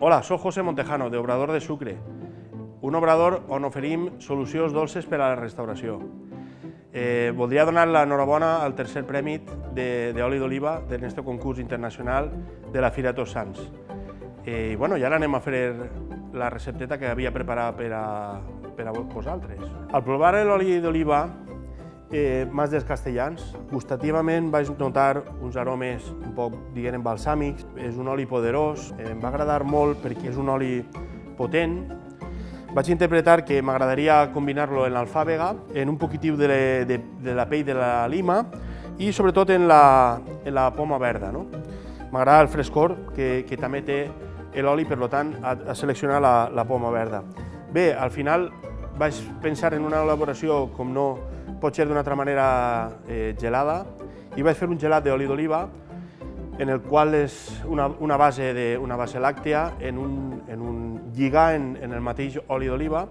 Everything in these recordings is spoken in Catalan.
Hola, soc José Montejano, d'Obrador de Sucre, un obrador on oferim solucions dolces per a la restauració. Voldria donar l'enhorabona al tercer premi d'oli d'oliva en aquest concurs internacional de la Fira Tots Sants. I ara anem a fer la recepteta que havia preparat per a vosaltres. Al provar l'oli d'oliva Mas dels Castellans, gustativament vaig notar uns aromes un poc, diguem, balsàmics. És un oli poderós, em va agradar molt perquè és un oli potent. Vaig interpretar que m'agradaria combinar-lo en l'alfàbega, en un poquitiu de la pell de la lima i sobretot en la poma verda. M'agrada el frescor que també té l'oli, per tant, a seleccionar la poma verda. Bé, al final vaig pensar en una elaboració, com no pot ser d'una altra manera, gelada, i vaig fer un gelat d'oli d'oliva en el qual és una base làctea lligar en el mateix oli d'oliva,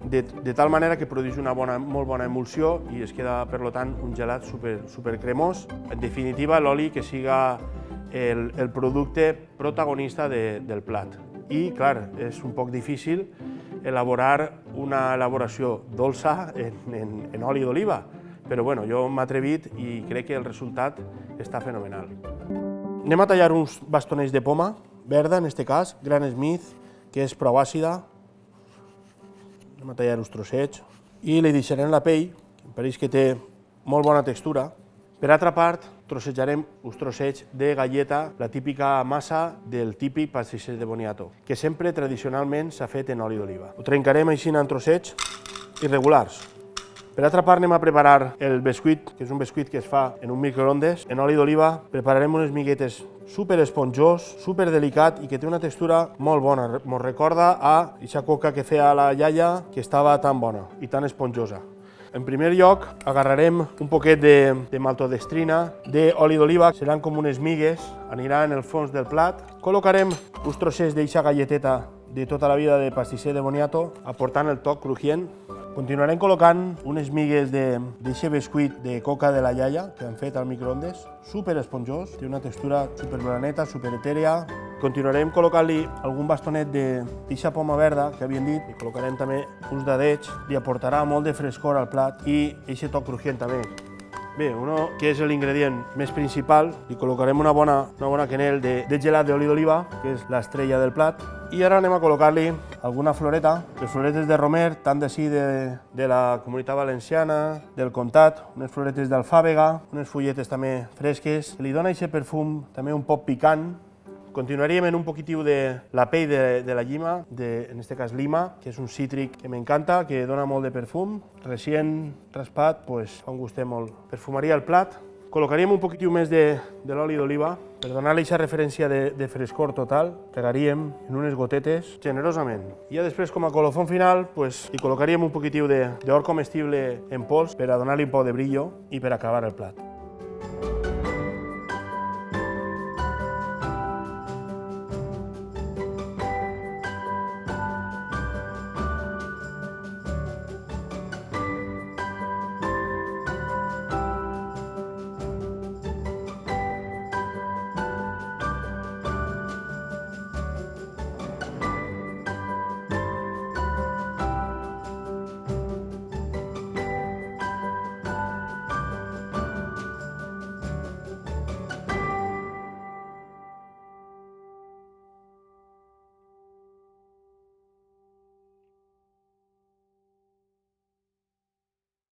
de tal manera que produeix una molt bona emulsió i es queda, per tant, un gelat supercremós. En definitiva, l'oli que siga el producte protagonista del plat. I, clar, és un poc difícil elaborar una elaboració dolça en oli d'oliva, però jo m'he atrevit i crec que el resultat està fenomenal. Anem a tallar uns bastonets de poma verda, en aquest cas, Gran Smith, que és prou àcida. Anem a tallar uns trossets i li deixarem la pell, que em pareix que té molt bona textura. Per altra part, trossejarem uns trossets de galleta, la típica massa del típic pastisser de boniato, que sempre tradicionalment s'ha fet en oli d'oliva. Ho trencarem així en trossets irregulars. Per altra part, anem a preparar el bescuit, que és un bescuit que es fa en un microondes. En oli d'oliva prepararem unes miguetes superesponjós, superdelicat i que té una textura molt bona. Ens recorda a aquesta coca que feia la iaia, que estava tan bona i tan esponjosa. En primer lloc, agarrarem un poquet de maltodextrina, d'oli d'oliva, seran com unes migues, aniran en el fons del plat. Col·locarem uns trossets d'eixa galleteta de tota la vida de pastisser de boniato, aportant el toc cruixent. Continuarem col·locant unes migues d'aquest bescuit de coca de la iaia que han fet al microondes, superesponjós, té una textura superblaneta, superetèria. Continuarem col·locant-li algun bastonet d'aquesta poma verda que havíem dit, i col·locarem també uns dadets, li aportarà molt de frescor al plat i aquest toc cruixent també. Bé, que és l'ingredient més principal, li col·locarem una bona quenel de gelat d'oli d'oliva, que és l'estrella del plat, i ara anem a col·locar-li alguna floreta, les floretes de romer, tant d'ací de la Comunitat Valenciana, del Comtat, unes floretes d'alfàbega, unes fulletes també fresques, li dona aquest perfum també un poc picant. Continuaríem en un poquitiu de la pell de la llima, en aquest cas lima, que és un cítric que m'encanta, que dona molt de perfum. Recient raspat, fa un gustet molt. Perfumaria el plat. Col·locaríem un poquitiu més de l'oli d'oliva per donar-li aquesta referència de frescor total. Regaríem en unes gotetes generosament. I després, com a colofó final, hi col·locaríem un poquitiu d'or comestible en pols per a donar-li un poc de brillo i per acabar el plat.